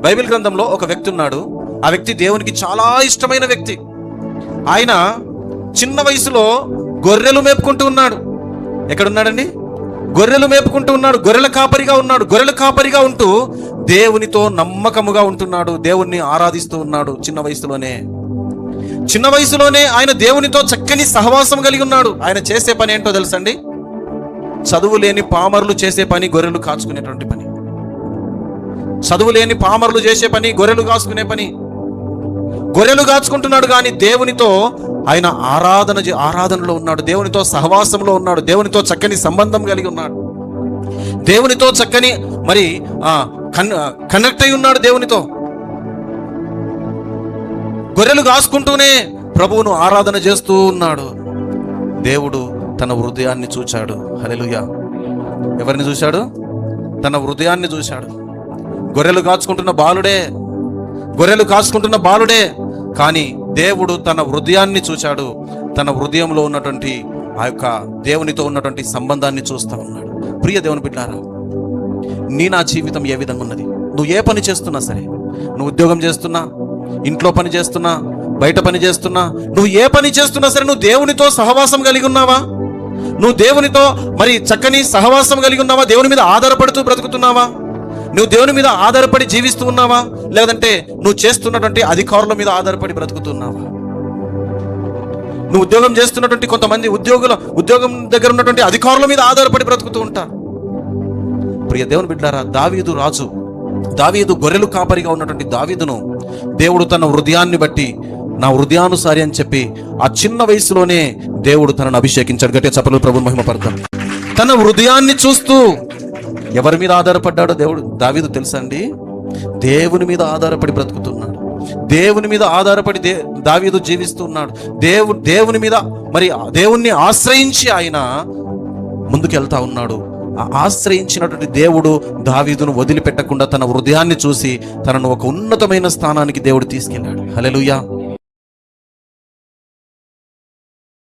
Bible గ్రంథంలో ఒక వ్యక్తి ఉన్నాడు. ఆ వ్యక్తి దేవునికి చాలా ఇష్టమైన వ్యక్తి. ఆయన చిన్న వయసులో గొర్రెలు మేపుకుంటూ ఉన్నాడు. ఎక్కడున్నాడండి? గొర్రెలు మేపుకుంటూ ఉన్నాడు. గొర్రెల కాపరిగా ఉన్నాడు. గొర్రెల కాపరిగా ఉంటూ దేవునితో నమ్మకముగా ఉంటున్నాడు. దేవుణ్ణి ఆరాధిస్తూ ఉన్నాడు. చిన్న వయసులోనే ఆయన దేవునితో చక్కని సహవాసం కలిగి ఉన్నాడు. ఆయన చేసే పని ఏంటో తెలుసండి? చదువు లేని పామరులు చేసే పని గొర్రెలు కాచుకునేటువంటి పని. చదువు లేని పామరులు చేసే పని గొర్రెలు కాచుకునే పని. గొర్రెలు కాచుకుంటున్నాడు, కానీ దేవునితో ఆయన ఆరాధనలో ఉన్నాడు. దేవునితో సహవాసంలో ఉన్నాడు. దేవునితో చక్కని సంబంధం కలిగి ఉన్నాడు. దేవునితో చక్కని కనెక్ట్ అయి ఉన్నాడు దేవునితో. గొర్రెలు కాసుకుంటూనే ప్రభువును ఆరాధన చేస్తూ ఉన్నాడు. దేవుడు తన హృదయాన్ని చూశాడు. హల్లెలూయా. ఎవరిని చూశాడు? తన హృదయాన్ని చూశాడు. గొర్రెలు కాచుకుంటున్న బాలుడే, కానీ దేవుడు తన హృదయాన్ని చూశాడు. తన హృదయంలో ఉన్నటువంటి ఆ యొక్క దేవునితో ఉన్నటువంటి సంబంధాన్ని చూస్తూ ఉన్నాడు. ప్రియ దేవుని బిడ్డలారా, నా జీవితం ఏ విధంగా ఉన్నది? నువ్వు ఏ పని చేస్తున్నా సరే, నువ్వు ఉద్యోగం చేస్తున్నా, ఇంట్లో పని చేస్తున్నా, బయట పని చేస్తున్నా, నువ్వు ఏ పని చేస్తున్నా సరే, నువ్వు దేవునితో సహవాసం కలిగి ఉన్నావా? నువ్వు దేవునితో చక్కని సహవాసం కలిగి ఉన్నావా? దేవుని మీద ఆధారపడుతూ బ్రతుకుతున్నావా? నువ్వు దేవుని మీద ఆధారపడి జీవిస్తూ ఉన్నావా? లేదంటే నువ్వు చేస్తున్నటువంటి అధికారుల మీద ఆధారపడి బ్రతుకుతున్నావా? నువ్వు ఉద్యోగం చేస్తున్నటువంటి కొంతమంది ఉద్యోగం దగ్గర ఉన్నటువంటి అధికారుల మీద ఆధారపడి బ్రతుకుతూ ఉంటారు. ప్రియ దేవుని బిడ్డలారా, దావీదు గొర్రెలు కాపరిగా ఉన్నటువంటి దావీదును దేవుడు తన హృదయాన్ని బట్టి, నా హృదయానుసారి అని చెప్పి ఆ చిన్న వయసులోనే దేవుడు తనను అభిషేకించాడు. గట్టిగా చప్పట్లు ప్రభువుని మహిమపడతాం. తన హృదయాన్ని చూస్తూ ఎవరి మీద ఆధారపడ్డాడో దావీదు తెలుసా అండి? దేవుని మీద ఆధారపడి బ్రతుకుతున్నాడు. దేవుని మీద ఆధారపడి దావీదు జీవిస్తున్నాడు. దేవుని మీద దేవుణ్ణి ఆశ్రయించి ఆయన ముందుకెళ్తా ఉన్నాడు. ఆ ఆశ్రయించినటువంటి దేవుడు దావీదును వదిలిపెట్టకుండా తన హృదయాన్ని చూసి తనను ఒక ఉన్నతమైన స్థానానికి దేవుడు తీసుకెళ్ళాడు. హల్లెలూయా.